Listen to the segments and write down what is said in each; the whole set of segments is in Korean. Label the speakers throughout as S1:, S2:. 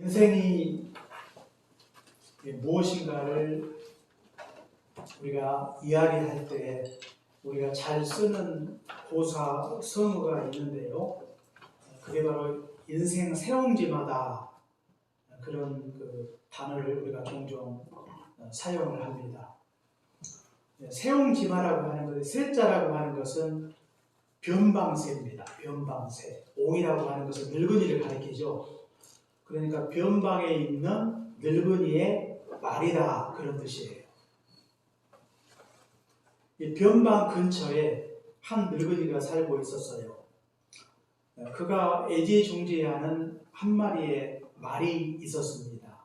S1: 인생이 무엇인가를 우리가 이야기할 때 우리가 잘 쓰는 고사, 성어가 있는데요. 그게 바로 인생 세옹지마다 그런 단어를 우리가 종종 사용을 합니다. 세옹지마라고 하는 것, 세자라고 하는 것은 변방세입니다. 변방세. 옹이라고 하는 것은 늙은이를 가리키죠. 그러니까 변방에 있는 늙은이의 말이다, 그런 뜻이에요. 이 변방 근처에 한 늙은이가 살고 있었어요. 그가 애지중지하는 한 마리의 말이 있었습니다.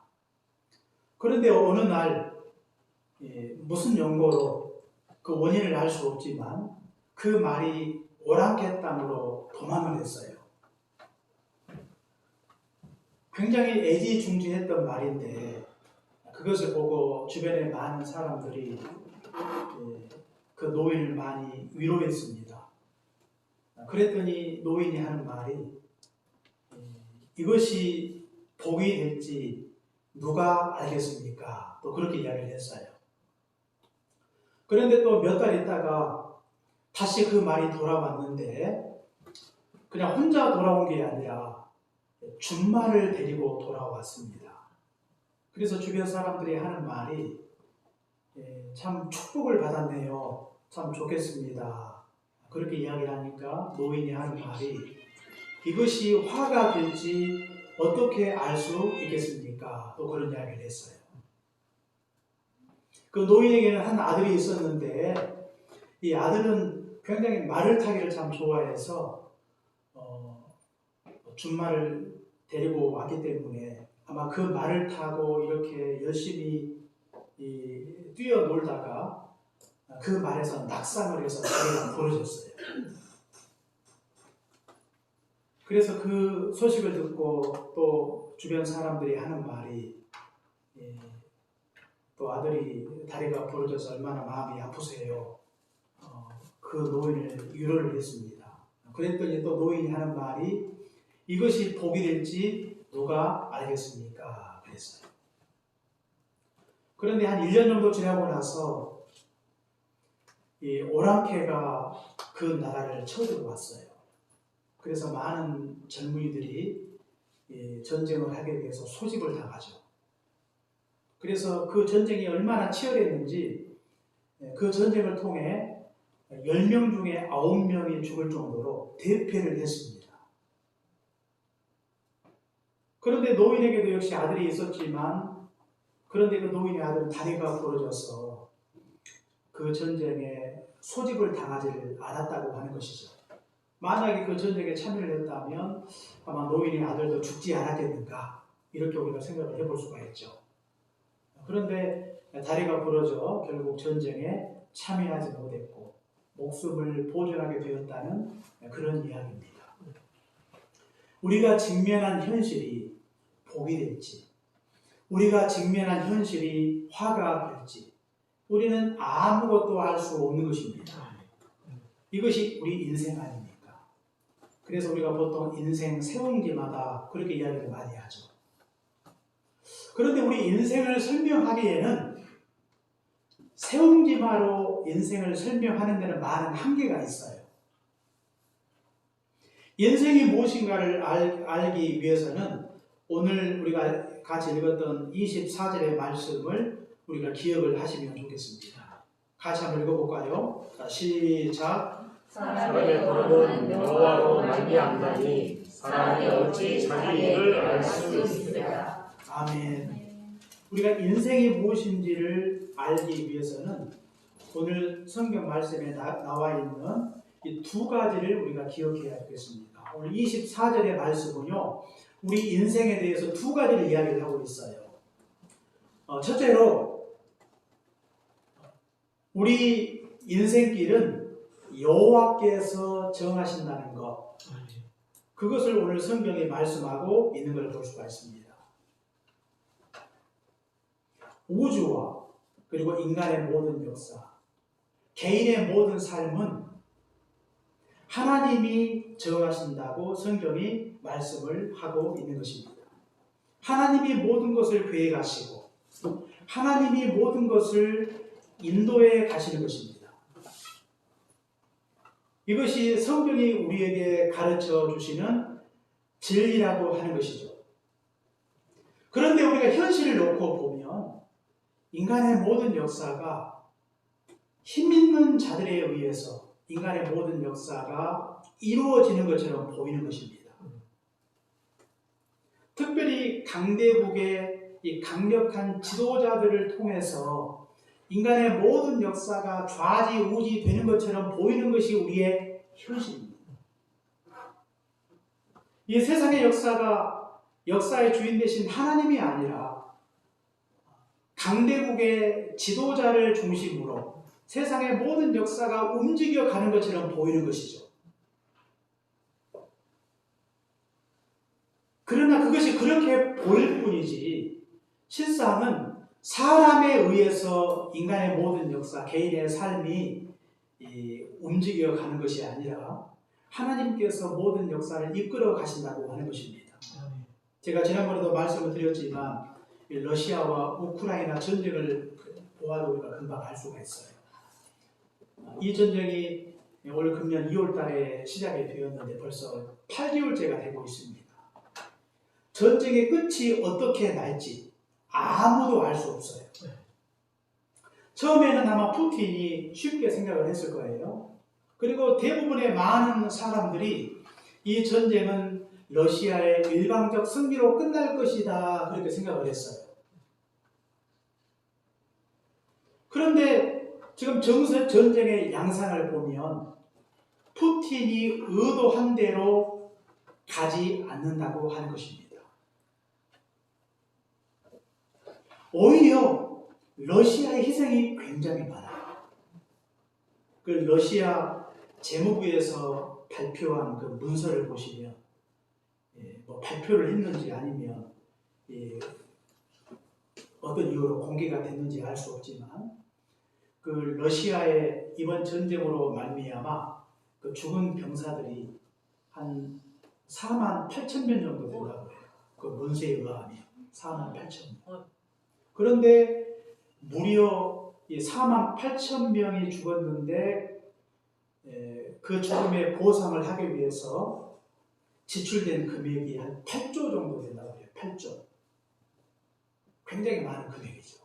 S1: 그런데 어느 날 무슨 연고로 그 원인을 알 수 없지만 그 말이 오랑캐 땅으로 도망을 했어요. 굉장히 애지중지했던 말인데 그것을 보고 주변의 많은 사람들이 그 노인을 많이 위로했습니다. 그랬더니 노인이 하는 말이 이것이 복이 될지 누가 알겠습니까? 또 그렇게 이야기를 했어요. 그런데 또 몇 달 있다가 다시 그 말이 돌아왔는데 그냥 혼자 돌아온 게 아니라 준말을 데리고 돌아왔습니다. 그래서 주변 사람들이 하는 말이 참 축복을 받았네요. 참 좋겠습니다. 그렇게 이야기를 하니까 노인이 하는 말이 이것이 화가 될지 어떻게 알 수 있겠습니까? 또 그런 이야기를 했어요. 그 노인에게는 한 아들이 있었는데 이 아들은 굉장히 말을 타기를 참 좋아해서 준말을 데리고 왔기 때문에 아마 그 말을 타고 이렇게 열심히 뛰어놀다가 그 말에서 낙상을 해서 다리가 부러졌어요. 그래서 그 소식을 듣고 또 주변 사람들이 하는 말이 또 아들이 다리가 부러져서 얼마나 마음이 아프세요. 그 노인을 위로를 했습니다. 그랬더니 또 노인이 하는 말이 이것이 복이 될지 누가 알겠습니까? 그랬어요. 그런데 한 1년 정도 지나고 나서 이 오랑캐가 그 나라를 쳐들어왔어요. 그래서 많은 젊은이들이 전쟁을 하게 돼서 소집을 당하죠. 그래서 그 전쟁이 얼마나 치열했는지 그 전쟁을 통해 10명 중에 9명이 죽을 정도로 대패를 했습니다. 그런데 노인에게도 역시 아들이 있었지만 그런데 그 노인의 아들은 다리가 부러져서 그 전쟁에 소집을 당하지를 않았다고 하는 것이죠. 만약에 그 전쟁에 참여를 했다면 아마 노인의 아들도 죽지 않았겠는가 이렇게 우리가 생각을 해볼 수가 있죠. 그런데 다리가 부러져 결국 전쟁에 참여하지 못했고 목숨을 보존하게 되었다는 그런 이야기입니다. 우리가 직면한 현실이 복이 될지 우리가 직면한 현실이 화가 될지 우리는 아무것도 알 수 없는 것입니다. 이것이 우리 인생 아닙니까? 그래서 우리가 보통 인생 세옹지마다 그렇게 이야기를 많이 하죠. 그런데 우리 인생을 설명하기에는 세옹지마로 인생을 설명하는 데는 많은 한계가 있어요. 인생이 무엇인가를 알기 위해서는 오늘 우리가 같이 읽었던 24절의 말씀을 우리가 기억을 하시면 좋겠습니다. 같이 한번 읽어볼까요? 자, 시작.
S2: 사람의 걸음은 여호와로 말미암나니 사람이 어찌 자기 일을 알 수 있으랴.
S1: 아멘. 우리가 인생이 무엇인지를 알기 위해서는 오늘 성경 말씀에 나와 있는 이 두 가지를 우리가 기억해야 되겠습니다. 오늘 24절의 말씀은요, 우리 인생에 대해서 두 가지를 이야기를 하고 있어요. 첫째로, 우리 인생길은 여호와께서 정하신다는 것, 그것을 오늘 성경이 말씀하고 있는 걸 볼 수가 있습니다. 우주와 그리고 인간의 모든 역사, 개인의 모든 삶은 하나님이 정하신다고 성경이 말씀을 하고 있는 것입니다. 하나님이 모든 것을 계획하시고 하나님이 모든 것을 인도해 가시는 것입니다. 이것이 성경이 우리에게 가르쳐 주시는 진리라고 하는 것이죠. 그런데 우리가 현실을 놓고 보면 인간의 모든 역사가 힘 있는 자들에 의해서 인간의 모든 역사가 이루어지는 것처럼 보이는 것입니다. 특별히 강대국의 이 강력한 지도자들을 통해서 인간의 모든 역사가 좌지우지 되는 것처럼 보이는 것이 우리의 현실입니다. 이 세상의 역사가 역사의 주인 되신 하나님이 아니라 강대국의 지도자를 중심으로 세상의 모든 역사가 움직여가는 것처럼 보이는 것이죠. 그러나 그것이 그렇게 보일 뿐이지 실상은 사람에 의해서 인간의 모든 역사, 개인의 삶이 움직여가는 것이 아니라 하나님께서 모든 역사를 이끌어 가신다고 하는 것입니다. 제가 지난번에도 말씀을 드렸지만 러시아와 우크라이나 전쟁을 보아도 우리가 금방 알 수가 있어요. 이 전쟁이 올 금년 2월 달에 시작이 되었는데 벌써 8개월째가 되고 있습니다. 전쟁의 끝이 어떻게 날지 아무도 알 수 없어요. 처음에는 아마 푸틴이 쉽게 생각을 했을 거예요. 그리고 대부분의 많은 사람들이 이 전쟁은 러시아의 일방적 승리로 끝날 것이다 그렇게 생각을 했어요. 그런데 지금 전쟁의 양상을 보면 푸틴이 의도한 대로 가지 않는다고 하는 것입니다. 오히려 러시아의 희생이 굉장히 많아요. 그 러시아 재무부에서 발표한 그 문서를 보시면 뭐 발표를 했는지 아니면 어떤 이유로 공개가 됐는지 알 수 없지만 그 러시아의 이번 전쟁으로 말미암아 그 죽은 병사들이 한 4만 8천 명 정도 된다고 해요. 그 문서에 의하면 4만 8천 명. 그런데 무려 4만 8천 명이 죽었는데 그 죽음의 보상을 하기 위해서 지출된 금액이 한 8조 정도 된다고 해요. 8조. 굉장히 많은 금액이죠.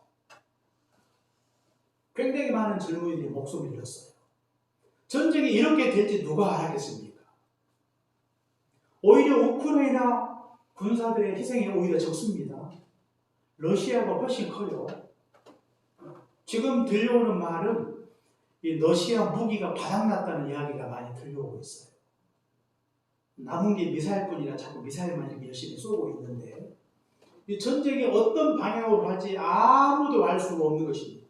S1: 굉장히 많은 젊은이들이 목숨을 잃었어요. 전쟁이 이렇게 될지 누가 알았겠습니까? 오히려 우크라이나 군사들의 희생이 오히려 적습니다. 러시아가 훨씬 커요. 지금 들려오는 말은 이 러시아 무기가 바닥났다는 이야기가 많이 들려오고 있어요. 남은 게 미사일뿐이라 자꾸 미사일만 이렇게 열심히 쏘고 있는데 이 전쟁이 어떤 방향으로 갈지 아무도 알 수가 없는 것입니다.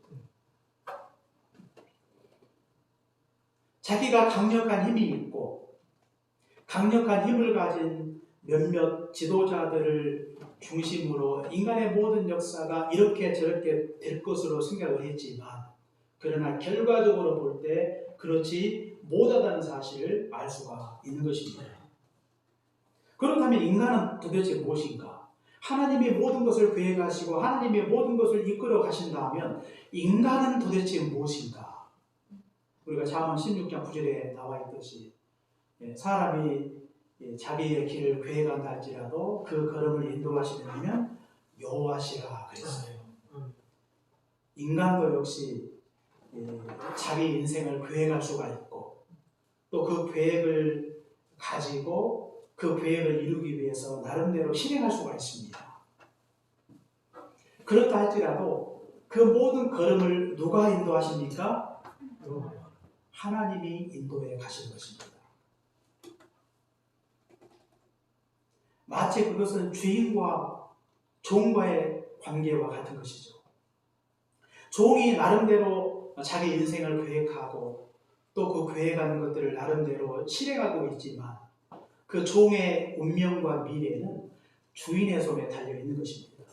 S1: 자기가 강력한 힘이 있고 강력한 힘을 가진 몇몇 지도자들을 중심으로 인간의 모든 역사가 이렇게 저렇게 될 것으로 생각을 했지만 그러나 결과적으로 볼 때 그렇지 못하다는 사실을 알 수가 있는 것입니다. 그렇다면 인간은 도대체 무엇인가? 하나님이 모든 것을 계획하시고 하나님이 모든 것을 이끌어 가신다면 인간은 도대체 무엇인가? 우리가 잠언 16장 9절에 나와 있듯이 사람이 자기의 길을 계획한다 할지라도 그 걸음을 인도하시는 이는 여호와시라 그랬어요. 인간도 역시 자기 인생을 계획할 수가 있고 또 그 계획을 가지고 그 계획을 이루기 위해서 나름대로 실행할 수가 있습니다. 그렇다 할지라도 그 모든 걸음을 누가 인도하십니까? 하나님이 인도해 가신 것입니다. 마치 그것은 주인과 종과의 관계와 같은 것이죠. 종이 나름대로 자기 인생을 계획하고 또 그 계획하는 것들을 나름대로 실행하고 있지만 그 종의 운명과 미래는 주인의 손에 달려 있는 것입니다.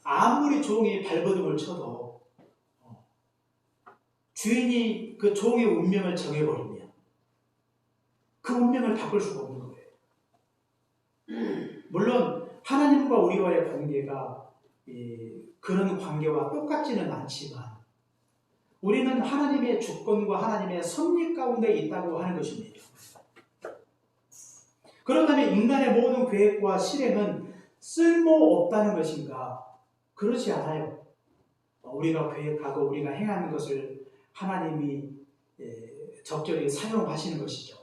S1: 아무리 종이 발버둥을 쳐도 주인이 그 종의 운명을 정해버리면 그 운명을 바꿀 수가 없는 거예요. 물론 하나님과 우리와의 관계가 그런 관계와 똑같지는 않지만 우리는 하나님의 주권과 하나님의 섭리 가운데 있다고 하는 것입니다. 그렇다면 인간의 모든 계획과 실행은 쓸모없다는 것인가? 그렇지 않아요. 우리가 계획하고 우리가 행하는 것을 하나님이 적절히 사용하시는 것이죠.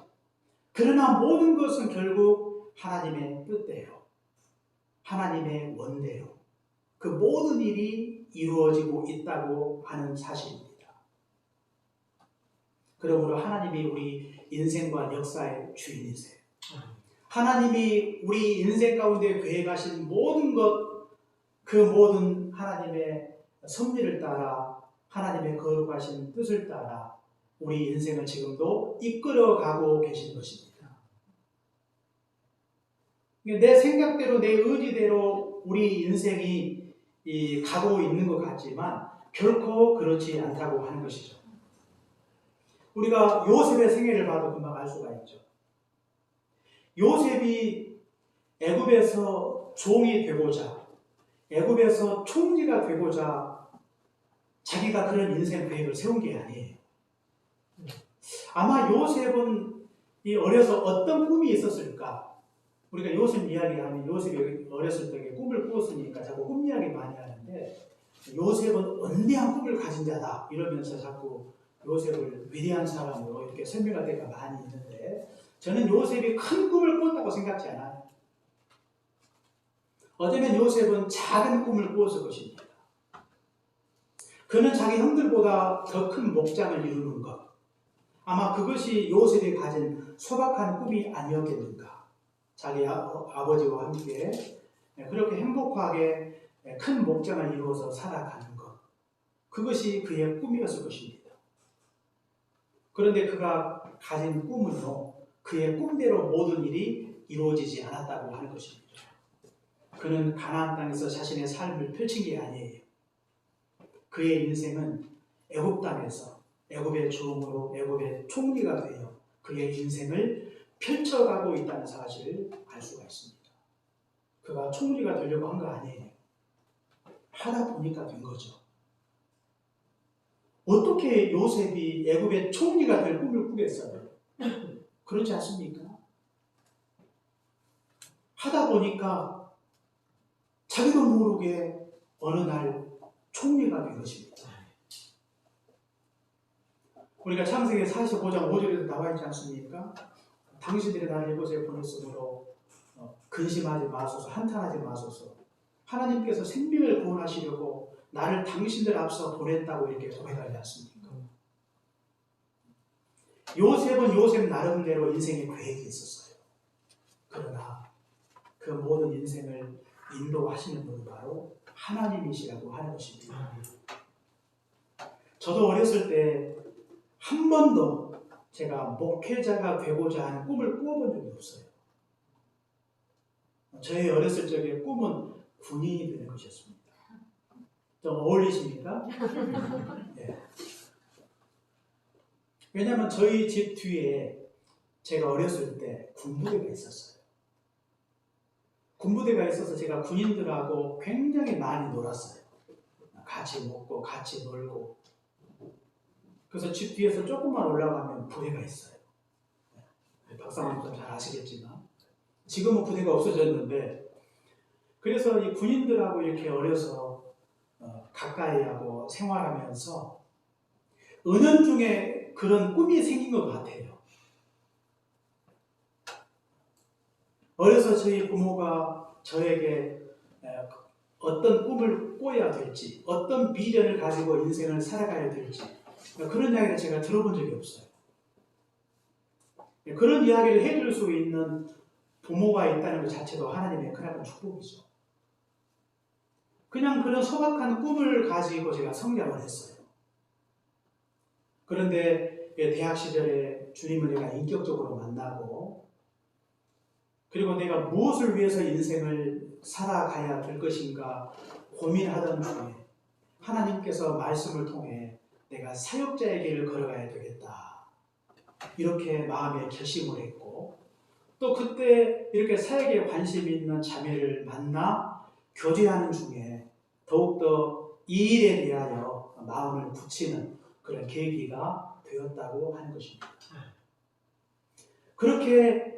S1: 그러나 모든 것은 결국 하나님의 뜻대로, 하나님의 원대로 그 모든 일이 이루어지고 있다고 하는 사실입니다. 그러므로 하나님이 우리 인생과 역사의 주인이세요. 하나님이 우리 인생 가운데 계획하신 모든 것, 그 모든 하나님의 섭리를 따라 하나님의 거룩하신 뜻을 따라 우리 인생을 지금도 이끌어가고 계신 것입니다. 내 생각대로 내 의지대로 우리 인생이 가고 있는 것 같지만 결코 그렇지 않다고 하는 것이죠. 우리가 요셉의 생애를 봐도 금방 알 수가 있죠. 요셉이 애굽에서 종이 되고자, 애굽에서 총리가 되고자 자기가 그런 인생 계획을 세운 게 아니에요. 아마 요셉은 어려서 어떤 꿈이 있었을까? 우리가 요셉 이야기하면 요셉이 어렸을 때 꿈을 꾸었으니까 자꾸 꿈 이야기 많이 하는데 요셉은 원대한 꿈을 가진 자다 이러면서 자꾸 요셉을 위대한 사람으로 이렇게 설명할 때가 많이 있는데 저는 요셉이 큰 꿈을 꿨다고 생각지 않아요. 어쩌면 요셉은 작은 꿈을 꾸었을 것입니다. 그는 자기 형들보다 더 큰 목장을 이루는 것, 아마 그것이 요셉이 가진 소박한 꿈이 아니었겠는가. 자기 아버지와 함께 그렇게 행복하게 큰 목장을 이루어서 살아가는 것, 그것이 그의 꿈이었을 것입니다. 그런데 그가 가진 꿈은요, 그의 꿈대로 모든 일이 이루어지지 않았다고 하는 것입니다. 그는 가나안 땅에서 자신의 삶을 펼친 게 아니에요. 그의 인생은 애굽 땅에서 애굽의 종으로 애굽의 총리가 되어 그의 인생을 펼쳐가고 있다는 사실을 알 수가 있습니다. 그가 총리가 되려고 한 거 아니에요. 하다 보니까 된 거죠. 어떻게 요셉이 애굽의 총리가 될 꿈을 꾸겠어요? 그렇지 않습니까? 하다 보니까 자기도 모르게 어느 날 총리가 된 것입니다. 우리가 창세기 45장 5절에도 나와 있지 않습니까? 당신들이 나를 이곳에 보냈으므로 근심하지 마소서, 한탄하지 마소서. 하나님께서 생명을 구원하시려고 나를 당신들 앞서 보냈다고 이렇게 고백하지 않습니까? 요셉은 요셉 나름대로 인생의 계획이 있었어요. 그러나 그 모든 인생을 인도하시는 분은 바로 하나님이시라고 하는 것입니다. 저도 어렸을 때 한 번도 제가 목회자가 되고자 하는 꿈을 꾸어본 적이 없어요. 저의 어렸을 적의 꿈은 군인이 되는 것이었습니다. 좀 어울리십니까? 네. 왜냐하면 저희 집 뒤에 제가 어렸을 때 군부대가 있었어요. 군부대가 있어서 제가 군인들하고 굉장히 많이 놀았어요. 같이 먹고 같이 놀고. 그래서 집 뒤에서 조금만 올라가면 부대가 있어요. 박사님도 잘 아시겠지만 지금은 부대가 없어졌는데, 그래서 이 군인들하고 이렇게 어려서 가까이 하고 생활하면서 은연중에 그런 꿈이 생긴 것 같아요. 어려서 저희 부모가 저에게 어떤 꿈을 꿔야 될지, 어떤 비전을 가지고 인생을 살아가야 될지 그런 이야기를 제가 들어본 적이 없어요. 그런 이야기를 해줄 수 있는 부모가 있다는 것 자체도 하나님의 크나큰 축복이죠. 그냥 그런 소박한 꿈을 가지고 제가 성장을 했어요. 그런데 대학 시절에 주님을 내가 인격적으로 만나고, 그리고 내가 무엇을 위해서 인생을 살아가야 될 것인가 고민하던 중에 하나님께서 말씀을 통해 내가 사역자의 길을 걸어가야 되겠다, 이렇게 마음에 결심을 했고, 또 그때 이렇게 사역에 관심이 있는 자매를 만나 교제하는 중에 더욱더 이 일에 대하여 마음을 굳히는 그런 계기가 되었다고 하는 것입니다. 그렇게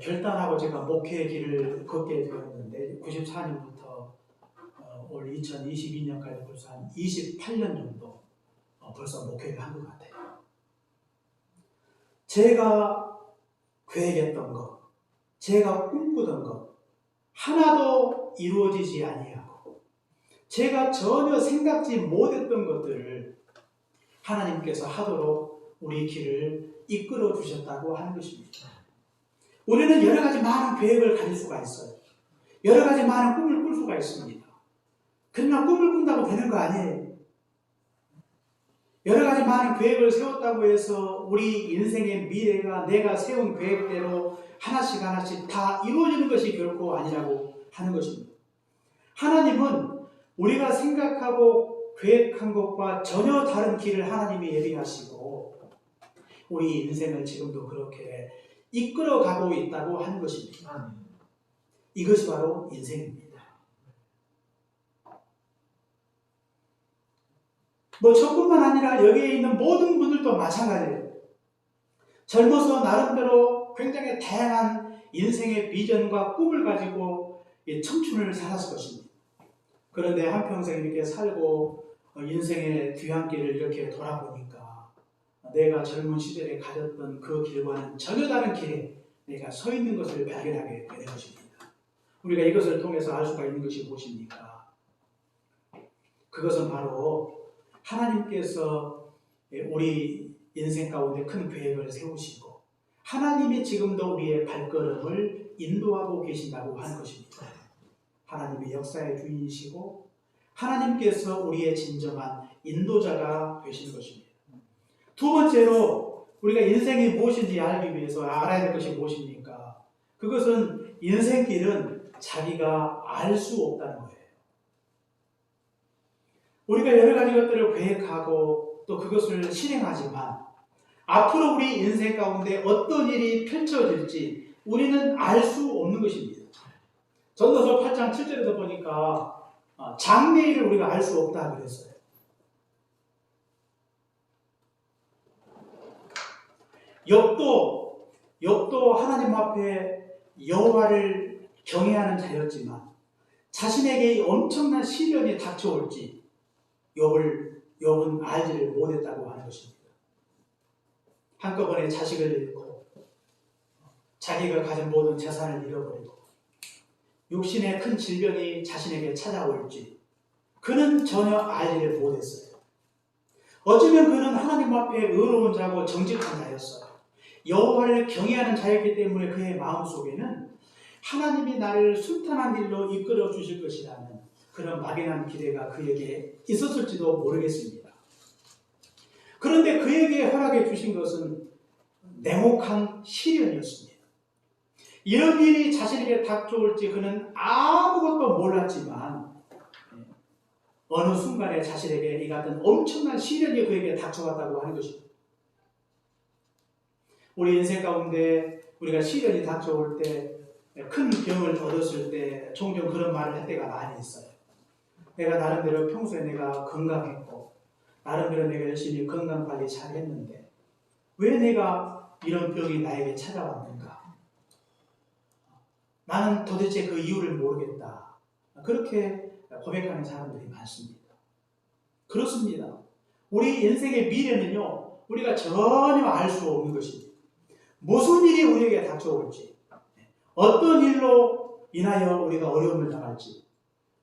S1: 결단하고 제가 목회의 길을 걷게 되었는데 94년부터 올 2022년까지 벌써 한 28년 정도 벌써 목회를 한 것 같아요. 제가 계획했던 것, 제가 꿈꾸던 것 하나도 이루어지지 아니하고 제가 전혀 생각지 못했던 것들을 하나님께서 하도록 우리 길을 이끌어 주셨다고 하는 것입니다. 우리는 여러 가지 많은 계획을 가질 수가 있어요. 여러 가지 많은 꿈을 꿀 수가 있습니다. 그러나 꿈을 꾼다고 되는 거 아니에요. 여러 가지 많은 계획을 세웠다고 해서 우리 인생의 미래가 내가 세운 계획대로 하나씩 하나씩 다 이루어지는 것이 결코 아니라고 하는 것입니다. 하나님은 우리가 생각하고 계획한 것과 전혀 다른 길을 하나님이 예비하시고 우리 인생을 지금도 그렇게 이끌어가고 있다고 하는 것입니다. 이것이 바로 인생입니다. 저뿐만 아니라 여기에 있는 모든 분들도 마찬가지예요. 젊어서 나름대로 굉장히 다양한 인생의 비전과 꿈을 가지고 청춘을 살았을 것입니다. 그런데 한평생 이렇게 살고 인생의 뒤안길을 이렇게 돌아보니까 내가 젊은 시절에 가졌던 그 길과는 전혀 다른 길에 내가 서 있는 것을 발견하게 되는 것입니다. 우리가 이것을 통해서 알 수가 있는 것이 무엇입니까? 그것은 바로 하나님께서 우리 인생 가운데 큰 계획을 세우시고 하나님이 지금도 우리의 발걸음을 인도하고 계신다고 하는 것입니다. 하나님의 역사의 주인이시고 하나님께서 우리의 진정한 인도자가 되신 것입니다. 두 번째로 우리가 인생이 무엇인지 알기 위해서 알아야 될 것이 무엇입니까? 그것은 인생길은 자기가 알 수 없다는 거예요. 우리가 여러 가지 것들을 계획하고 또 그것을 실행하지만 앞으로 우리 인생 가운데 어떤 일이 펼쳐질지 우리는 알 수 없는 것입니다. 전도서 8장 7절에도 보니까 장래일을 우리가 알 수 없다 그랬어요. 욥도 하나님 앞에 여호와를 경외하는 자였지만 자신에게 엄청난 시련이 닥쳐올지 욥은 알지를 못했다고 하는 것입니다. 한꺼번에 자식을 잃고 자기가 가진 모든 재산을 잃어버리고 육신의 큰 질병이 자신에게 찾아올지 그는 전혀 알지를 못했어요. 어쩌면 그는 하나님 앞에 의로운 자고 정직한 자였어요. 여호와를 경외하는 자였기 때문에 그의 마음속에는 하나님이 나를 순탄한 길로 이끌어 주실 것이라는 그런 막연한 기대가 그에게 있었을지도 모르겠습니다. 그런데 그에게 허락해 주신 것은 냉혹한 시련이었습니다. 이런 일이 자신에게 닥쳐올지 그는 아무것도 몰랐지만 어느 순간에 자신에게 이 같은 엄청난 시련이 그에게 닥쳐왔다고 하는 것입니다. 우리 인생 가운데 우리가 시련이 닥쳐올 때 큰 병을 얻었을 때 종종 그런 말을 할 때가 많이 있어요. 내가 나름대로 평소에 내가 건강했고 나름대로 내가 열심히 건강관리 잘 했는데 왜 내가 이런 병이 나에게 찾아왔는가? 나는 도대체 그 이유를 모르겠다. 그렇게 고백하는 사람들이 많습니다. 그렇습니다. 우리 인생의 미래는요, 우리가 전혀 알 수 없는 것입니다. 무슨 일이 우리에게 닥쳐올지, 어떤 일로 인하여 우리가 어려움을 당할지,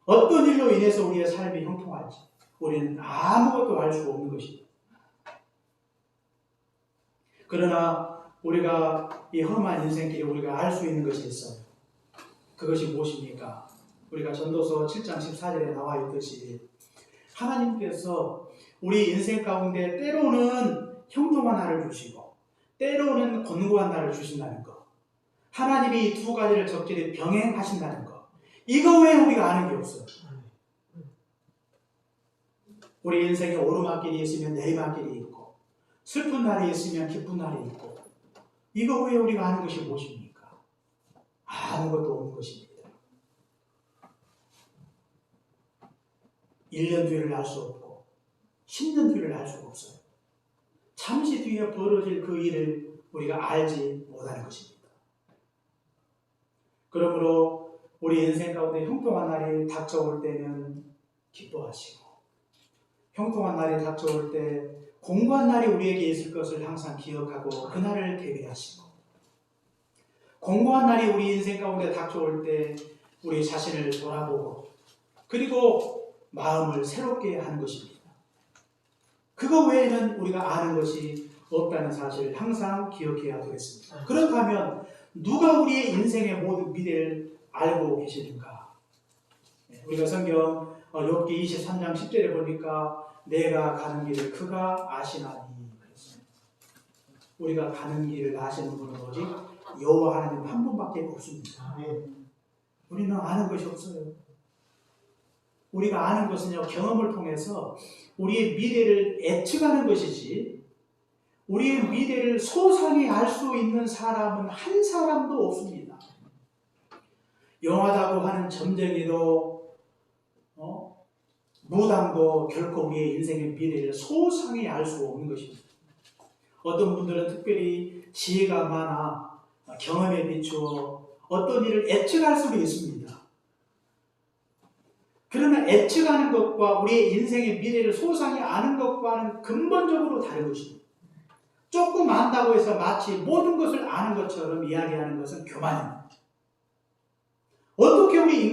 S1: 어떤 일로 인해서 우리의 삶이 형통할지, 우리는 아무것도 알 수 없는 것입니다. 그러나 우리가 이 험한 인생길에 우리가 알 수 있는 것이 있어요. 그것이 무엇입니까? 우리가 전도서 7장 14절에 나와 있듯이 하나님께서 우리 인생 가운데 때로는 형통한 날을 주시고 때로는 곤고한 날을 주신다는 것, 하나님이 이 두 가지를 적절히 병행하신다는 것, 이거 외에 우리가 아는 게 없어요. 우리 인생에 오르막길이 있으면 내리막길이 있고 슬픈 날이 있으면 기쁜 날이 있고 이거 외에 우리가 아는 것이 무엇입니까? 아무것도 없는 것입니다. 1년 뒤를 알 수 없고 10년 뒤를 알 수가 없어요. 잠시 뒤에 벌어질 그 일을 우리가 알지 못하는 것입니다. 그러므로 우리 인생 가운데 형통한 날이 닥쳐올 때는 기뻐하시고, 형통한 날이 닥쳐올 때 공고한 날이 우리에게 있을 것을 항상 기억하고 그날을 대비하시고, 공고한 날이 우리 인생 가운데 닥쳐올 때 우리 자신을 돌아보고 그리고 마음을 새롭게 하는 것입니다. 그거 외에는 우리가 아는 것이 없다는 사실을 항상 기억해야 되겠습니다. 그렇다면 누가 우리의 인생의 모든 미래를 알고 계시는가? 우리가 성경 욥기 23장 10절에 보니까 내가 가는 길을 그가 아시나니, 우리가 가는 길을 아시는 분은 오직 여호와 하나님 한 분밖에 없습니다. 우리는 아는 것이 없어요. 우리가 아는 것은요, 경험을 통해서 우리의 미래를 예측하는 것이지, 우리의 미래를 소상히 알 수 있는 사람은 한 사람도 없습니다. 영하다고 하는 점쟁이도 무당도 결코 우리의 인생의 미래를 소상히 알 수 없는 것입니다. 어떤 분들은 특별히 지혜가 많아 경험에 비추어 어떤 일을 예측할 수도 있습니다. 그러나 예측하는 것과 우리의 인생의 미래를 소상히 아는 것과는 근본적으로 다른 것입니다. 조금 안다고 해서 마치 모든 것을 아는 것처럼 이야기하는 것은 교만입니다. 어떻게 우리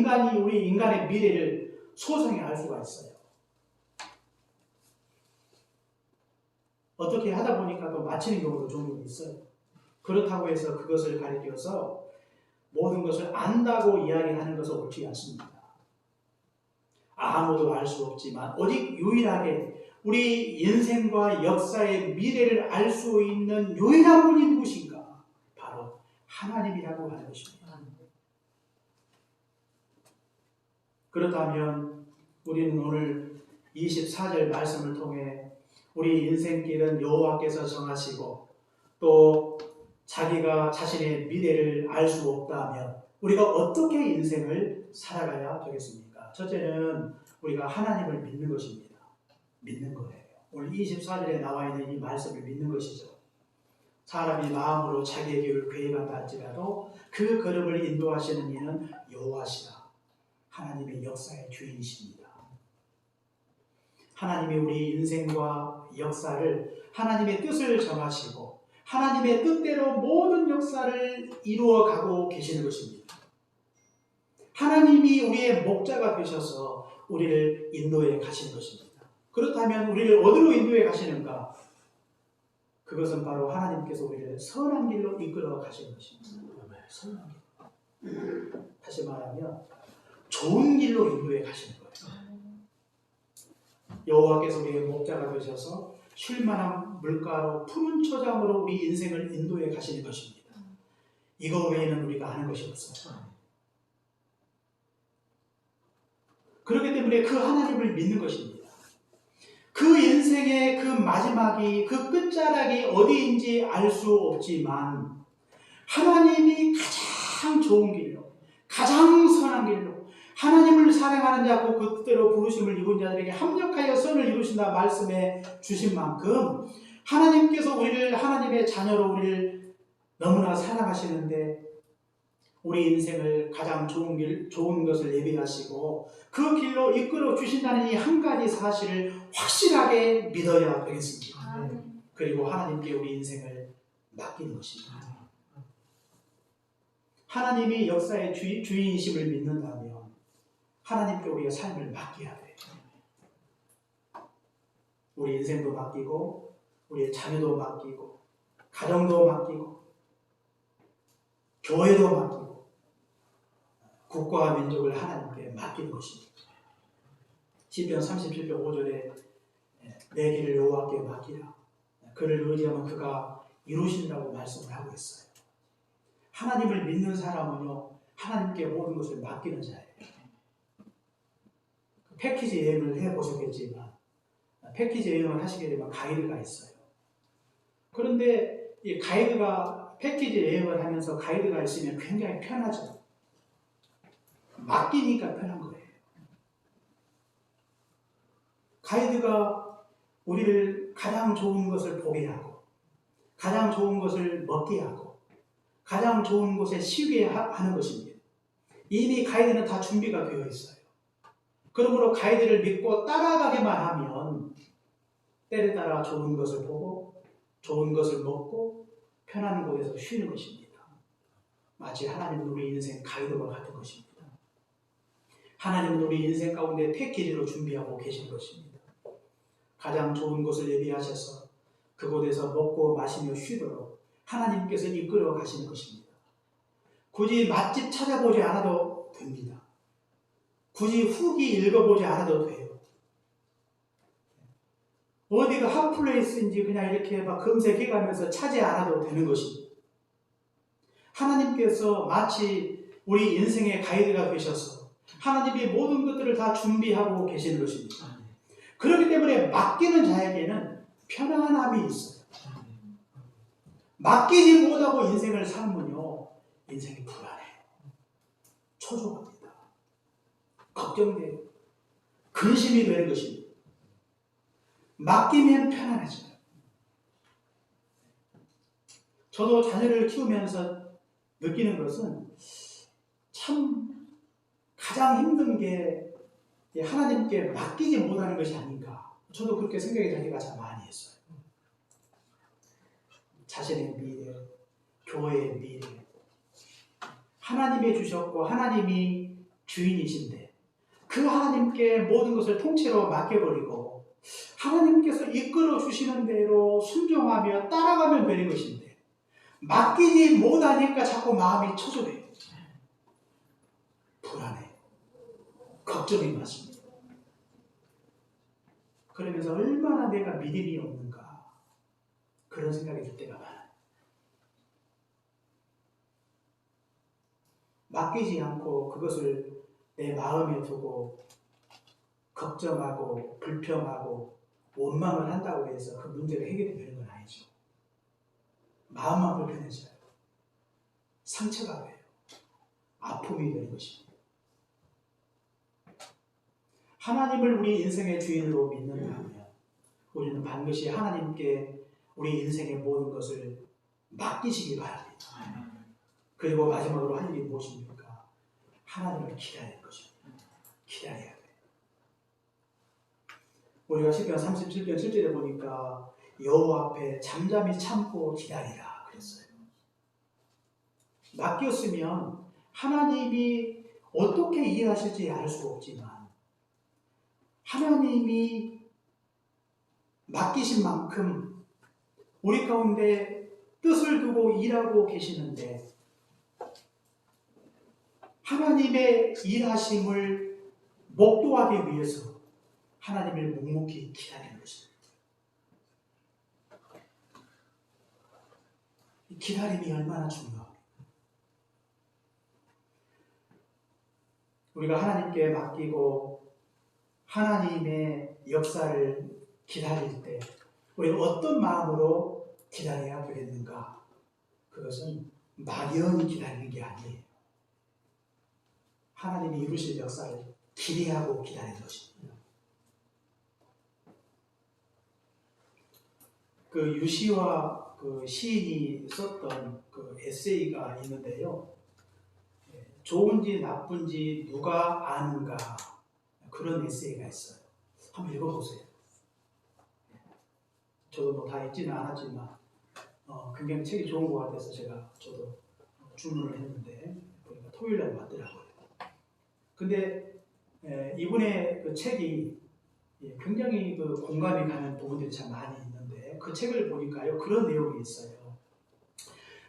S1: 인간의 미래를 소상히 알 수가 있어요? 어떻게 하다 보니까 또 맞히는 경우도 종종 있어요. 그렇다고 해서 그것을 가리켜서 모든 것을 안다고 이야기하는 것은 옳지 않습니다. 아무도 알 수 없지만 오직 유일하게 우리 인생과 역사의 미래를 알 수 있는 유일한 분이 누구신가? 바로 하나님이라고 하는 것입니다. 그렇다면 우리는 오늘 24절 말씀을 통해 우리 인생길은 여호와께서 정하시고 또 자기가 자신의 미래를 알 수 없다면 우리가 어떻게 인생을 살아가야 되겠습니까? 첫째는 우리가 하나님을 믿는 것입니다. 믿는 거예요. 오늘 24절에 나와 있는 이 말씀을 믿는 것이죠. 사람이 마음으로 자기의 길을 계획한다 할지라도 그 걸음을 인도하시는 이는 여호와시라. 하나님의 역사의 주인이십니다. 하나님이 우리 인생과 역사를 하나님의 뜻을 정하시고 하나님의 뜻대로 모든 역사를 이루어가고 계시는 것입니다. 하나님이 우리의 목자가 되셔서 우리를 인도해 가시는 것입니다. 그렇다면 우리를 어디로 인도해 가시는가? 그것은 바로 하나님께서 우리를 선한 길로 이끌어 가시는 것입니다. 선한 길. 다시 말하면 좋은 길로 인도해 가시는 거예요. 여호와께서 우리의 목자가 되셔서 쉴만한 물가로 푸른 초장으로 우리 인생을 인도해 가시는 것입니다. 이거 외에는 우리가 아는 것이 없어요. 그렇기 때문에 그 하나님을 믿는 것입니다. 그 인생의 그 마지막이, 그 끝자락이 어디인지 알 수 없지만 하나님이 가장 좋은 길로, 가장 선한 길로 하나님을 사랑하는 자고 그 뜻대로 부르심을 입은 자들에게 합력하여 선을 이루신다 말씀해 주신 만큼 하나님께서 우리를 하나님의 자녀로 우리를 너무나 사랑하시는데 우리 인생을 가장 좋은 것을 예비하시고 그 길로 이끌어 주신다는 이 한 가지 사실을 확실하게 믿어야 되겠습니다. 그리고 하나님께 우리 인생을 맡기는 것입니다. 하나님이 역사의 주인이심을 믿는다면 하나님께 우리의 삶을 맡겨야 돼요. 우리 인생도 맡기고 우리의 자녀도 맡기고 가정도 맡기고 교회도 맡기고 국가와 민족을 하나님께 맡기는 것입니다. 시편 37편 5절에 내 길을 여호와께 맡기라. 그를 의지하면 그가 이루신다고 말씀을 하고 있어요. 하나님을 믿는 사람은요, 하나님께 모든 것을 맡기는 자예요. 패키지 여행을 해보셨겠지만 패키지 여행을 하시게 되면 가이드가 있어요. 그런데 이 가이드가 패키지 여행을 하면서 가이드가 있으면 굉장히 편하죠. 맡기니까 편한 거예요. 가이드가 우리를 가장 좋은 것을 보게 하고, 가장 좋은 것을 먹게 하고, 가장 좋은 곳에 쉬게 하는 것입니다. 이미 가이드는 다 준비가 되어 있어요. 그러므로 가이드를 믿고 따라가기만 하면 때를 따라 좋은 것을 보고 좋은 것을 먹고 편한 곳에서 쉬는 것입니다. 마치 하나님은 우리 인생 가이드와 같은 것입니다. 하나님은 우리 인생 가운데 패키지로 준비하고 계신 것입니다. 가장 좋은 곳을 예비하셔서 그곳에서 먹고 마시며 쉬도록 하나님께서 이끌어 가시는 것입니다. 굳이 맛집 찾아보지 않아도 됩니다. 굳이 후기 읽어보지 않아도 돼요. 어디가 핫플레이스인지 그냥 이렇게 막 검색해가면서 찾지 않아도 되는 것입니다. 하나님께서 마치 우리 인생의 가이드가 되셔서 하나님이 모든 것들을 다 준비하고 계시는 것입니다. 그렇기 때문에 맡기는 자에게는 편안함이 있어요. 맡기지 못하고 인생을 살면요, 인생이 불안해요. 초조합니다. 걱정돼요. 근심이 되는 것입니다. 맡기면 편안해져요. 저도 자녀를 키우면서 느끼는 것은 참 가장 힘든 게 하나님께 맡기지 못하는 것이 아닌가. 저도 그렇게 생각이 될 때가 참 많이 했어요. 자신의 미래, 교회의 미래, 하나님이 주셨고 하나님이 주인이신데 그 하나님께 모든 것을 통째로 맡겨버리고 하나님께서 이끌어 주시는 대로 순종하며 따라가면 되는 것인데 맡기지 못하니까 자꾸 마음이 초조해요. 불안해요. 걱정이 많습니다. 그러면서 얼마나 내가 믿음이 없는가 그런 생각이 들 때가 많아요. 맡기지 않고 그것을 내 마음에 두고 걱정하고 불평하고 원망을 한다고 해서 그 문제가 해결이 되는 건 아니죠. 마음만 불편해져요. 상처가 돼요. 아픔이 되는 것입니다. 하나님을 우리 인생의 주인으로 믿는다면 우리는 반드시 하나님께 우리 인생의 모든 것을 맡기시기 바랍니다. 그리고 마지막으로 할 일이 무엇입니까? 하나님을 기다리는 것입니다. 기다려야 돼요. 우리가 시편 37편 7절에 보니까 여호와 앞에 잠잠히 참고 기다리라 그랬어요. 맡겼으면 하나님이 어떻게 일하실지 알 수 없지만 하나님이 맡기신 만큼 우리 가운데 뜻을 두고 일하고 계시는데 하나님의 일하심을 목도하기 위해서 하나님을 묵묵히 기다리는 것입니다. 이 기다림이 얼마나 중요합니까? 우리가 하나님께 맡기고 하나님의 역사를 기다릴 때 우리가 어떤 마음으로 기다려야 되겠는가? 그것은 막연히 기다리는 게 아니에요. 하나님이 이루실 역사를 기대하고 기다리는 것입니다. 그 유시와 그 시인이 썼던 그 에세이가 있는데요. 좋은지 나쁜지 누가 아는가 그런 에세이가 있어요. 한번 읽어보세요. 저도 뭐 다 읽지는 않았지만 굉장히 책이 좋은 것 같아서 저도 주문을 했는데 보니까 토요일날 왔더라고요. 근데 이분의 그 책이 굉장히 그 공감이 가는 부분들이 참 많이 있는데 그 책을 보니까요 그런 내용이 있어요.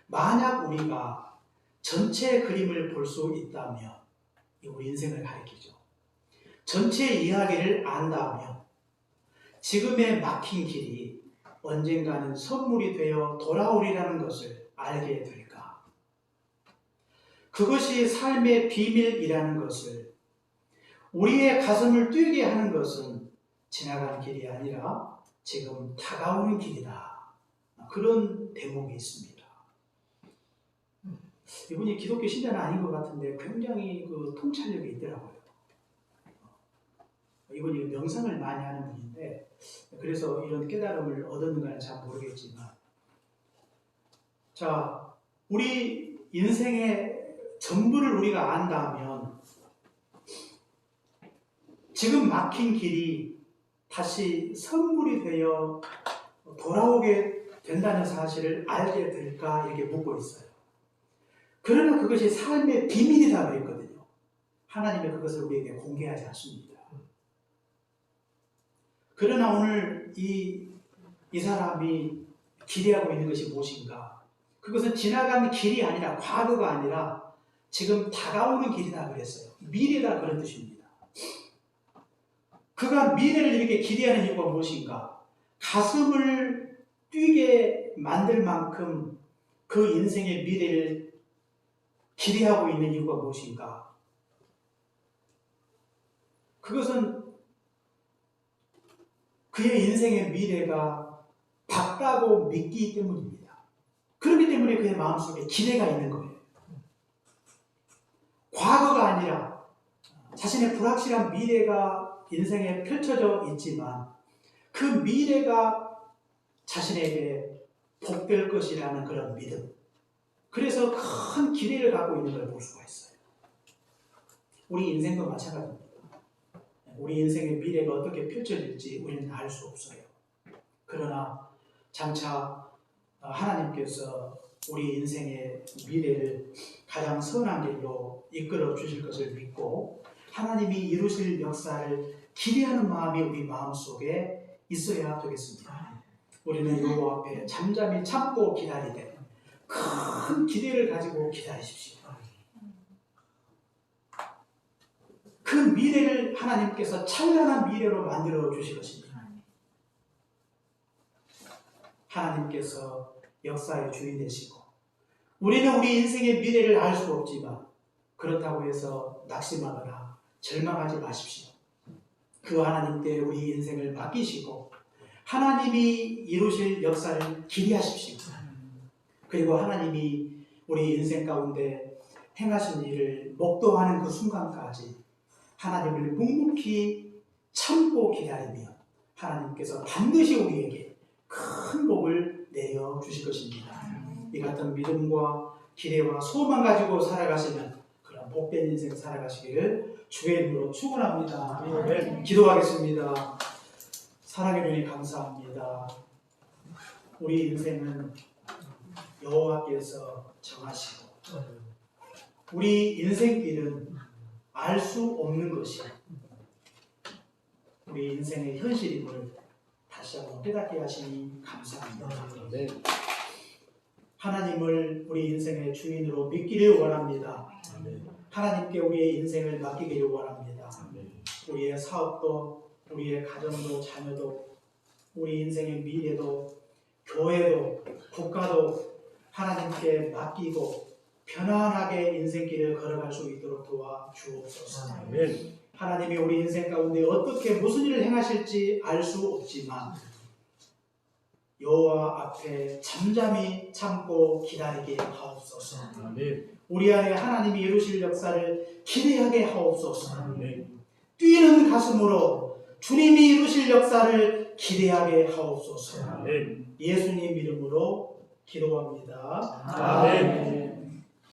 S1: 만약 우리가 전체 그림을 볼 수 있다면 우리 인생을 가리키죠. 전체 이야기를 안다면 지금의 막힌 길이 언젠가는 선물이 되어 돌아오리라는 것을 알게 될까? 그것이 삶의 비밀이라는 것을 우리의 가슴을 뛰게 하는 것은 지나간 길이 아니라 지금 다가오는 길이다. 그런 대목이 있습니다. 이분이 기독교 신자는 아닌 것 같은데 굉장히 그 통찰력이 있더라고요. 이분이 명상을 많이 하는 분인데 그래서 이런 깨달음을 얻었는가는 잘 모르겠지만, 자, 우리 인생의 전부를 우리가 안다면 지금 막힌 길이 다시 선물이 되어 돌아오게 된다는 사실을 알게 될까 이렇게 묻고 있어요. 그러나 그것이 삶의 비밀이다 그랬거든요. 하나님은 그것을 우리에게 공개하지 않습니다. 그러나 오늘 이 사람이 기대하고 있는 것이 무엇인가? 그것은 지나간 길이 아니라, 과거가 아니라 지금 다가오는 길이다 그랬어요. 미래다 그런 뜻입니다. 그가 미래를 이렇게 기대하는 이유가 무엇인가? 가슴을 뛰게 만들 만큼 그 인생의 미래를 기대하고 있는 이유가 무엇인가? 그것은 그의 인생의 미래가 밝다고 믿기 때문입니다. 그렇기 때문에 그의 마음속에 기대가 있는 거예요. 과거가 아니라 자신의 불확실한 미래가 인생에 펼쳐져 있지만 그 미래가 자신에게 복될 것이라는 그런 믿음. 그래서 큰 기대를 갖고 있는 걸 볼 수가 있어요. 우리 인생도 마찬가지입니다. 우리 인생의 미래가 어떻게 펼쳐질지 우리는 알 수 없어요. 그러나 장차 하나님께서 우리 인생의 미래를 가장 선한 길로 이끌어 주실 것을 믿고 하나님이 이루실 역사를 기대하는 마음이 우리 마음속에 있어야 되겠습니다. 우리는 여호와 앞에 잠잠히 참고 기다리되 큰 기대를 가지고 기다리십시오. 그 미래를 하나님께서 찬란한 미래로 만들어 주실 것입니다. 하나님께서 역사의 주인 되시고 우리는 우리 인생의 미래를 알 수 없지만 그렇다고 해서 낙심하거나 절망하지 마십시오. 그 하나님께 우리 인생을 맡기시고 하나님이 이루실 역사를 기대하십시오. 그리고 하나님이 우리 인생 가운데 행하신 일을 목도하는 그 순간까지 하나님을 묵묵히 참고 기다리며 하나님께서 반드시 우리에게 큰 복을 내려 주실 것입니다. 이 같은 믿음과 기대와 소망 가지고 살아가시는 그런 복된 인생 살아가시기를 주의 이름으로 축원합니다. 기도하겠습니다. 사랑해 주니 감사합니다. 우리 인생은 여호와께서 정하시고 우리 인생길은 알 수 없는 것이 우리 인생의 현실임을 다시 한번 깨닫게 하시니 감사합니다. 하나님을 우리 인생의 주인으로 믿기를 원합니다. 하나님께 우리의 인생을 맡기기를 원합니다. 우리의 사업도, 우리의 가정도, 자녀도, 우리 인생의 미래도, 교회도, 국가도 하나님께 맡기고 편안하게 인생길을 걸어갈 수 있도록 도와주옵소서. 하나님이 우리 인생 가운데 어떻게 무슨 일을 행하실지 알 수 없지만 여호와 앞에 잠잠히 참고 기다리게 하옵소서. 우리 안에 하나님이 이루실 역사를 기대하게 하옵소서. 뛰는 가슴으로 주님이 이루실 역사를 기대하게 하옵소서. 예수님 이름으로 기도합니다. 아멘.